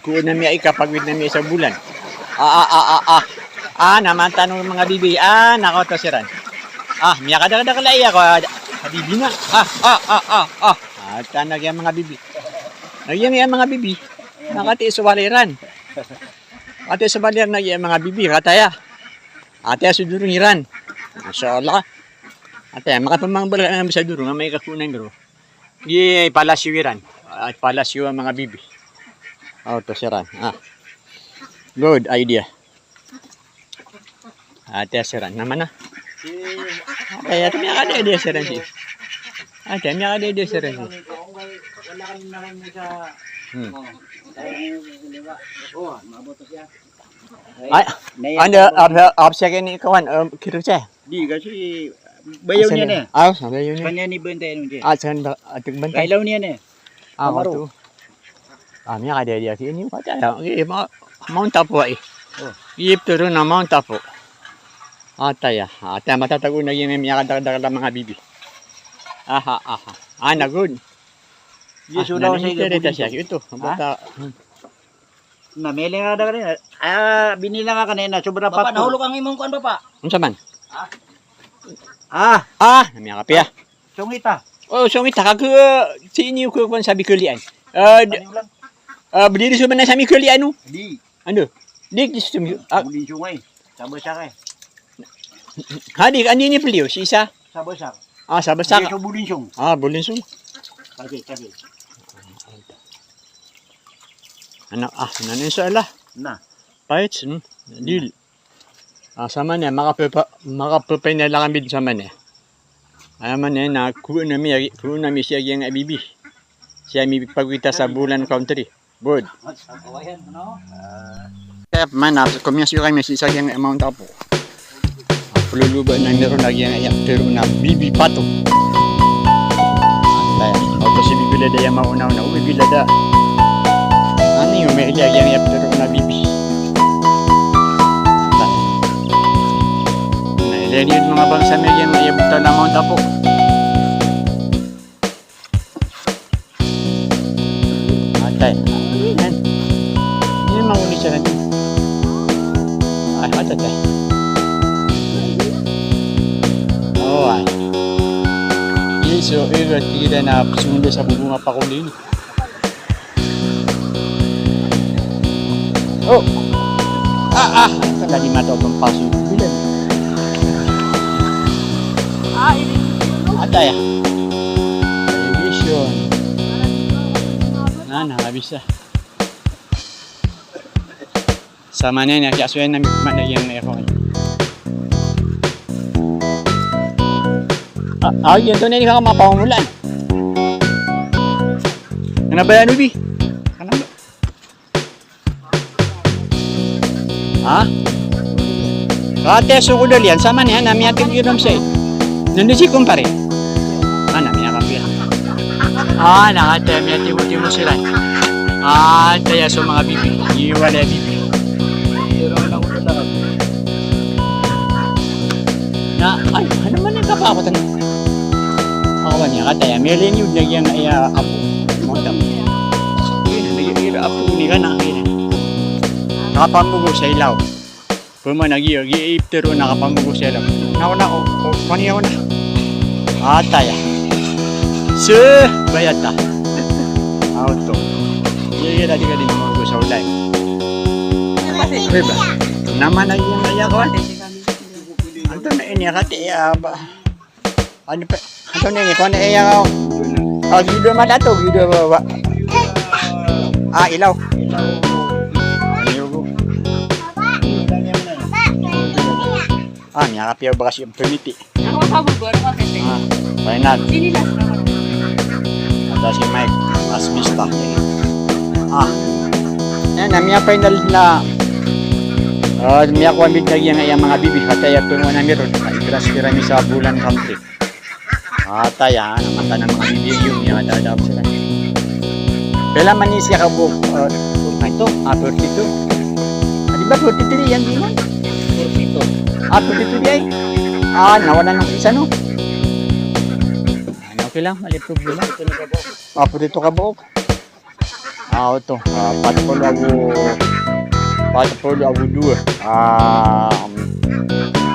Kuon na miya ikapagwid na miya sa bulan. Naman tanong mga bibi. Nako to siran. Miya kada kalay ako. Bibi na. Tanag yung mga bibi. Nagyang yung mga bibi. Nakati subaliran. Ate subaliran nagyang mga bibi. Kataya. Ate sudurungiran. Masyaallah. Ate makapamangbalan ang sa duro nga may kakunan duro. Di palasyiran. At palasyo ang mga bibi. To siran. Good idea. Ate siran naman na. Ate miya kada idea siran si. Ate miya kada idea siran si. Wala kami naman mo sa mabuto siya. Absya ni kawan kirusya. Di kasi bayaw niya na. Bayaw niya. Kanya ni bantay nung siya. Saan ba ating bantay? Kailaw niya na. Wato. Miya kada idea si ini kata. Mount Apo eh. Iyip turo na Mount Apo. Ataya. Ataya matatago na yung miya kada mga bibi. Na good. Yes, ulah saya siya ito. Bata. Namili nga da kanina. Binila nga kanina sobra pa. Papa nahulog ang imong kuan papa. Unsa man? Namiya kape Sungita. Sungita kag sini ko kon sabi kulian. Berdiri sa mana sami kulian no? Di. Ano? Dik di sumi. Buli sungay. Sabasak eh. Hadik ani ni beliau sisa. Sabasak. Sabasak. Di bulin sung. Bulinsung. Kasi. Nanin sa ala. Na. Pahit, deal. Sama niya, makapapay na lang kami sama niya. Man niya, kuha na siya yung abibi. Siya may pagkita sa bulan country. Good. Kaya kumiyas yung kami sa yung amount po. Pululuba na meron na yung pero na bibi pato. Auto si bibila da yung mauna-una. Bibila da. May ilagay yang pero na bibi. Nailagay yun mga bangsa may yung iabot na Mount Apo. Atay. Yan. Yan maulit siya natin. Atatay. So, tira na sumunod sa bubunga pa kong din. Tadi mata otong pasu bilan. Ini. Ada ya? Television. Nggak bisa. Sama nih kaya suya na mana yang neko. Yan to nih ka mapamulan. Ano ba yan, Ubi? Kate sukudol yan, sama niya, nami ating yun siya. Nandun si kumpare. Nami akapiya. Nakate, may timo-timo sila. Kaya so mga bibi, iwala bibi. Pero lang ko lahat. Ano man yung kapakotan? Ako ba niya, kataya, may linyod na yung apo. Montam. Yun, apo ni ka na. Nakapamugo sa ilaw. Puma nag-iiptero nakapamugo sa ilaw. Kaniyaw na. Ataya. Bayat na. Auto. Sige na di ka din mamugo sa ulay. Diba? Naman na yung ayakawan. Anto na inikati ba? Ano pa? Anto na inikon na ayakaw. Gido madato, gido ba? Ilaw. Niya kapiyaw ba kasi yung permiti. Ako kabugor ko kasi. Final. Sinilas naman. Ata si Mike Asmista. Namiya final na miya ko amid na yung mga bibi kataya tungo na meron. Ikras pirami sa bulan country. Ataya naman ta ng mga bibi yung niya dadap sila. Pela man siya ka book ito 42. Di ba 43 yan di man? 42 di ay. Nawala ng isa no. Okay lang, mali problema. Dito ka buok. Ito. Patpolo abu dua.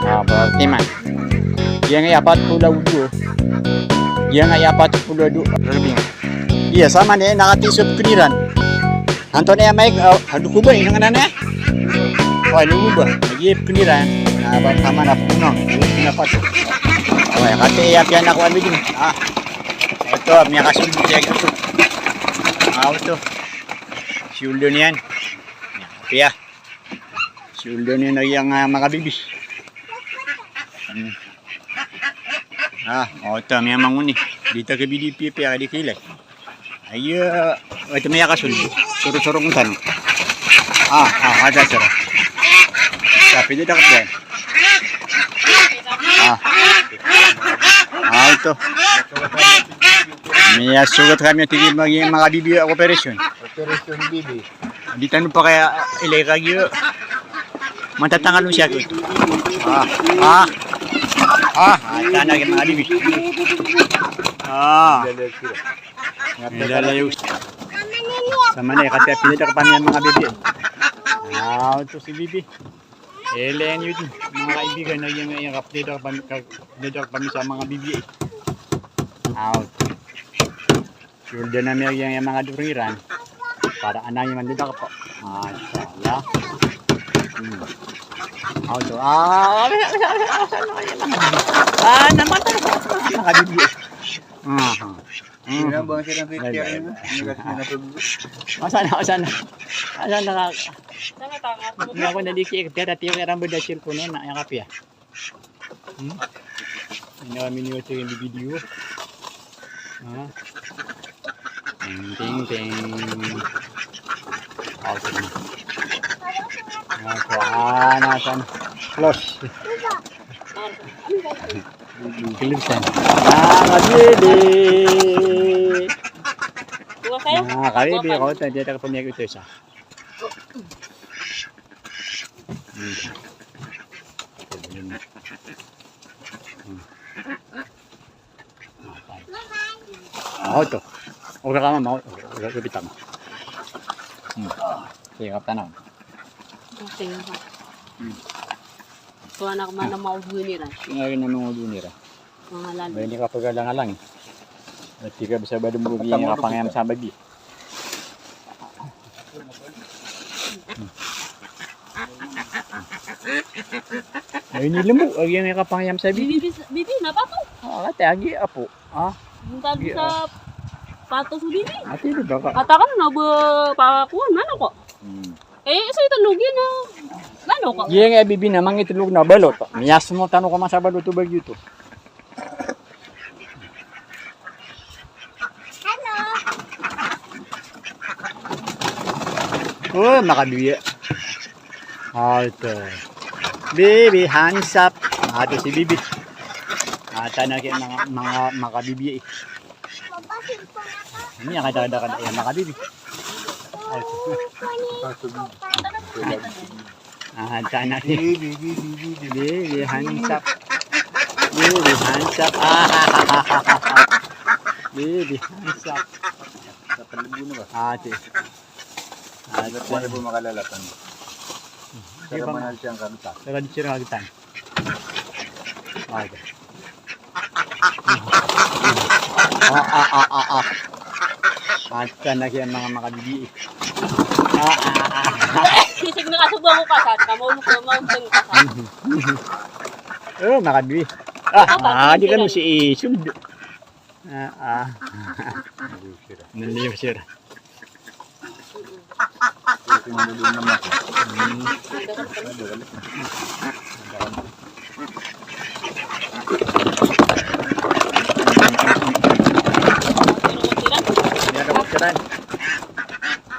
Berarti man. Dia nga 42. Dia nga 42. Iya sama nih nakatisod kuniran. Anton ya Mike, aduh kuba yang ana na. Oh, lu ba? Lagi kuniran. Nah, sama na puno. Kenapa tuh? Oh, ya kate ya pian ako ano din. Ito, may kasunod siya ito. Ito. Siuldo niyan. Kaya. Siuldo niyan na yung mga bibis. Ito, may manguni. Dito ka BDP, kaya di kilay. Ito may kasunod. Suro-suro kong tanong. Ada sira. Tapi dia dapat yan. Ito. May sugat kami tigil mga bibi operation. Operasyon bibi. Di tanong pa kaya ilay kagyo. Matatangal mo siya ko. Tanag yung mga bibi. Nilalayo. Sama na kaya pinita ka pa niya mga bibi. Ito si bibi. Elen yun. Mga kaibigan na yung kapnida ka sa mga bibi. Shoulder na may yung mga duriran. Para anay man dito ka po. Mashallah. Ito. Naman talaga. Mga bibi. Sino bang silang picture yun? Asan na? Sana tanga. Hindi ako nadikik. Kaya dati yung karambod na chill po noon. Nakayakap ya. Hindi kami niyo yung video. Ting. Nasan? Close. Kilisan. Nakabili. Dua kayo? Nakabili ako. Tadi ada pemiyak itu isa. Ito. Uga ka mama. Uga kita mo. Sige, kaptanaw. Okay. So anak mana mau bunira. Ngayon na mga dunira. Mga lalo. Hindi ka pagalang-alang. At di ka bisa ba dumugi yung kapangayam sa babi. Ay nilambo, ag yung kapangayam sa babi. Bibi, napa to? Kate, agi apo. Bunta sa pato sa bibi. Ate, di ba ka? Katakan na ba pakuan, ano ko? Sa italugin na. Ano ko? Yung bibi namang itulog na balot. Miyas mo tanong ko sa balot tubag dito. Oh, makabiya. Ito. Bibi, hands up. Ito si bibi. Tanag yung mga makabibiya. Ini yang kada-kada yang makabibi. Tanag yung bibi, hands up. Bibi, hands up. Bibi, hands up. Ate. Ano po makalalatan? Pero manal siyang kanta. Pero di siya nakagitan. Okay. At na kaya mga makabibi. Sisig na kasubang ko kasat. Kamulong ko mountain kasat. Oh, makabibi. Di ka mo si Isud. Naliw sir. Tinulong naman ko.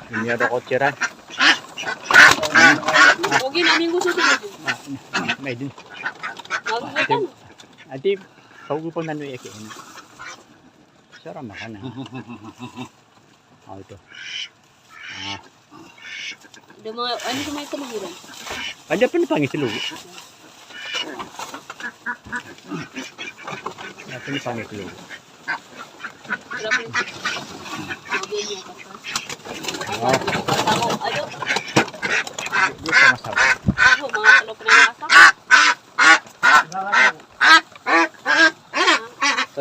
Ini ada koceran. Ogi namin gusto din. May din. Magugutan. Ati, kau pun nanu ya kayak ini. Sarap makan. Ito. Ano sa may talugiran? Ada pa na pangisilog. Ada pa na pangisilog. Wala pa yung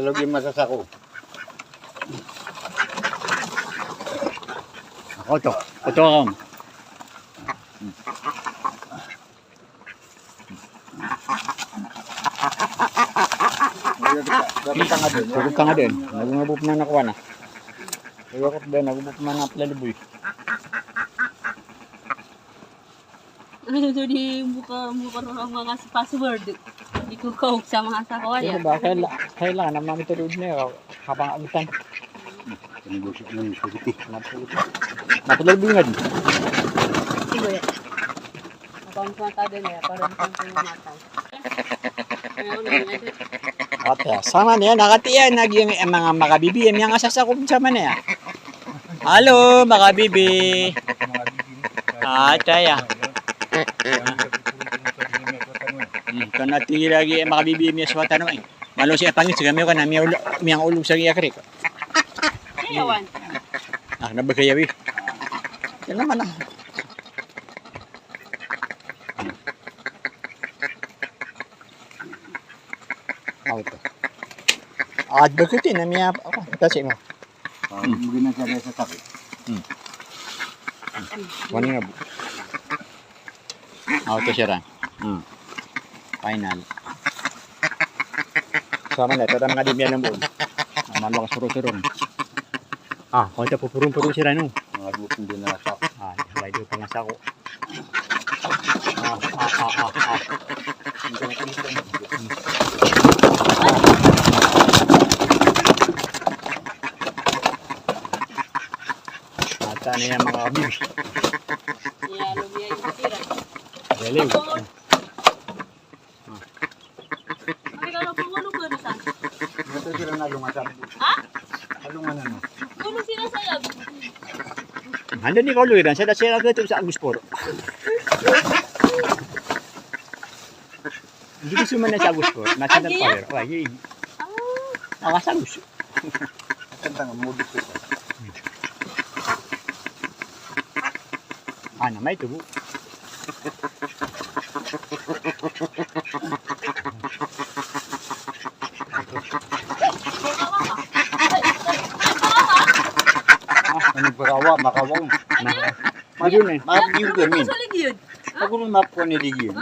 Talog yung masasako. Ako to. Ito ako. Dapat ka nga doon. Tulog ka nga din. Nagungabop na nakuha na. Tulog ako din. Nagungabop na na plaliboy. Ano doon di buka ng mga password. Hindi ko kaog sa mga sakawaya. Ano ba? Kailangan na mamitulog na yun. Kapang agutan. Negosyo ng security. Napalabingad. Sige. Kapag mata din eh. Para di kang matang. Ate, sama niya. Nakatiyan. Nagyang mga makabibiyam. Yang asasakop sama niya. Halo, makabibi. Ate, ya. Ito natira lagi makabibiyam niya sa tanong eh. Malo siya pangit. Sige, may ka na. Miyang ulog sa giyakrik. Iyawan. Ah, nabagayawi. Yan naman ah. Auto. Advocate na miya ako. Kasi mo. Mungkin na siya sa sakit. Wani nga bu. Auto siya ran. Final. Sama na. Ito mga dimyan ng buon. Mamang suro-suro. Ah, kung ito pupurong-purong siya ran. Mga gusto din na sa Ah, may doon pa nga sa ako. Ata na yung mga abis. Iya, lumiya yung matira. Daliw. Ay, kala po ano ko na saan? ito sila nalungasan. Ha? Alungan ano? Ano sila sayab? Handa ni kau luiran, saya dah share agak tu sa Agus Poro. Hindi ko suman na sa Agus Poro, nasa ng power. Wah, yun. Awas Agus. Kanta nga modus ko. Ano, may tubo. Ano berawa makawang. Ayun eh. Map view gamin. Sa ligid. Ako rin map ko ni Digin.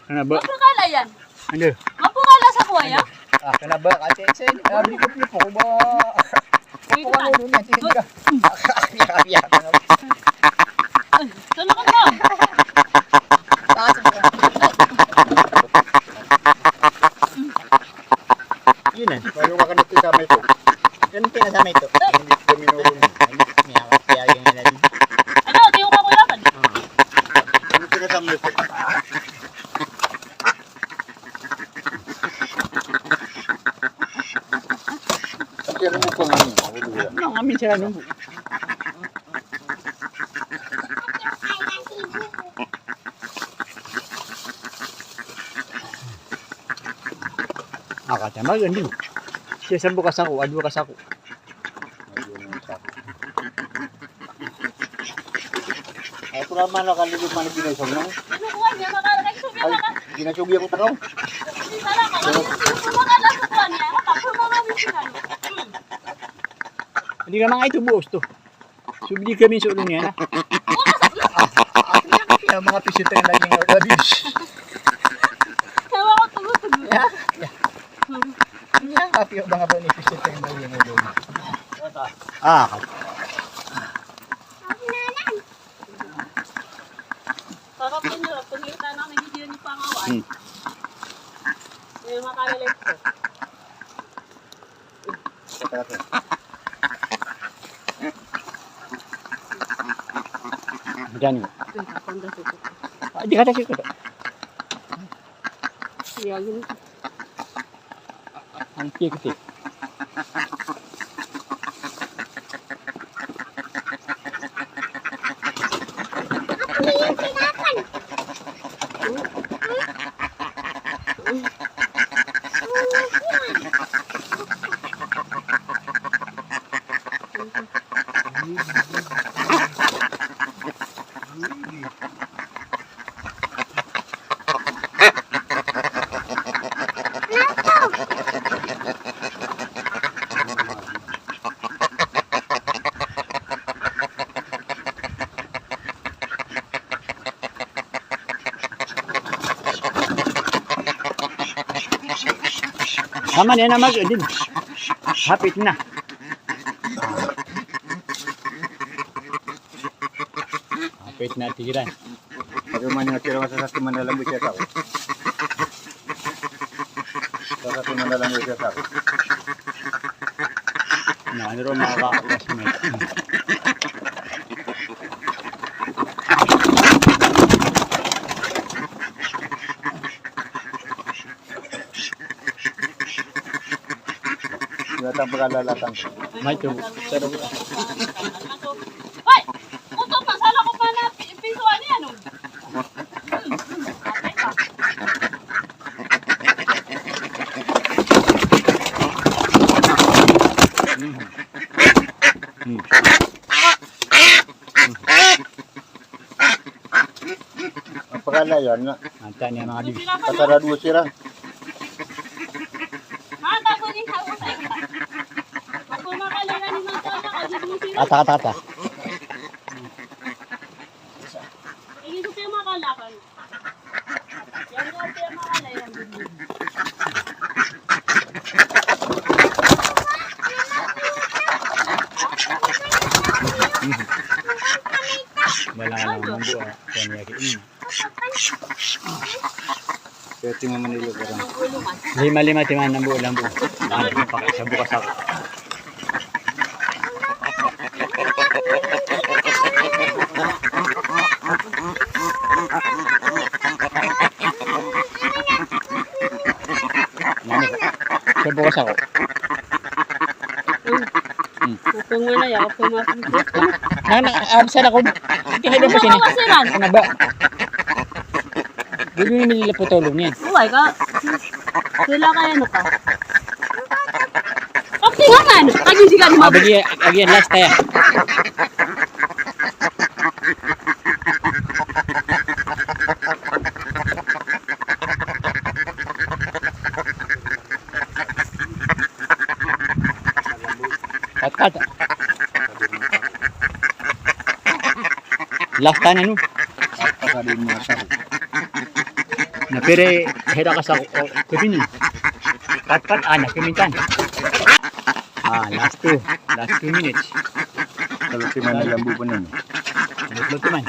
Ano ba? Mapukala yan. Ano? Mapukala sa kuwaya. Ah, kenapa kasi sen? Abi ko po ba? Wait, Ako ano na tin ka. Ya. Saan ka ba? Yun eh. Bayo ka kanito sa may to. Yan ang pinasama ito. Hindi ko minuro ni. Miyawat kaya yung ilan. Ano, ito yung kakulakan. Ano pinasama mo ito? Pero mo ko nga. Ano ang amin siya nung Akata maganda. Siya sa bukas ako, adbukas ako. Ay, kung naman nakalibot man pinasong nang. Ano kuwan niya? Makalakay subi Ay, maka. ginasugi ako takaw. Sala ka. Sumakala sa kuwan niya. Kapag mga sila. Hindi ka mga ito buos to. Subli kami sa ulo niya na. Yung mga pisito yung naging abuse. Tawa ko tugo-tugo. Happy yung mga beneficent yung naging abuse. Ah, Kakapin nyo, pagkita na ng video ni Pangawan. Yung makalalay ko. diyan. Ay, kapanda ko. Ah, di ka kasi ko. Iya, yun. Ang kikiti. Tama na yan naman. Din. Hapit na. Hapit na tigiran. Pag man yung tira sa sakit manalambo siya tao. Sa sakit manalambo siya tao. Ano rin mga kaklasmate. Latang pagkalalatang. May tubo. Sarap. Hoy! Utot na! Sana ko pa na pintuan yan. Ang pagkalayan na. Anta niya mga bibi. Kasarado sila. Mata ko din sa usay. Ako makalala ni Mata na kasi mo sila. Ata. Hindi ko kayo makalakan. Yan ko kayo makalayan. Wala lang ang buo. Kanya kiin. Pwede mo Manilo karang. Lima timan ng buo lang buo. Ano pa sa bukas ako. Sa bukas ako. Kung wala yan, ako pumasok. Saan ako? Hindi mo sini. Masiran. Ano ba? Hindi mo nila putulong yan. Uway ka. Sila kaya na ka. Okay nga man. Kagi di ka naman. Again, last tayo. Kat. Last tayo na no. Pagkalayan mo sa. Na pere hera ka sa kupinin. Kat nakimintan. Last 2 minutes. Kalau si Manalambo po nun. Luto man.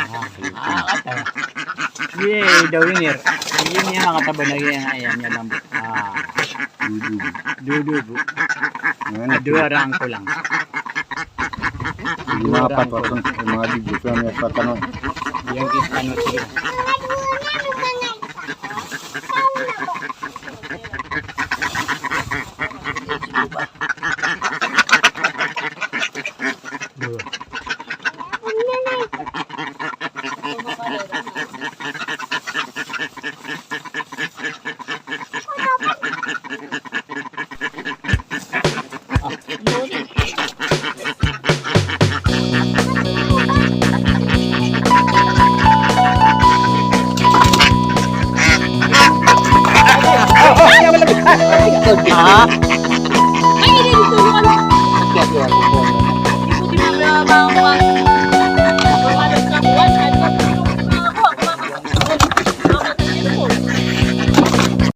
Yay, the winner. Yun yung mga tabo na yan. Ayan, yan lang. Dudubo. Duwarang ko lang. Yung mga patwatong, yung mga bibig sa mga patanong. Yung ano sila. Ay, hindi dito yung ano. Ikutin mo ba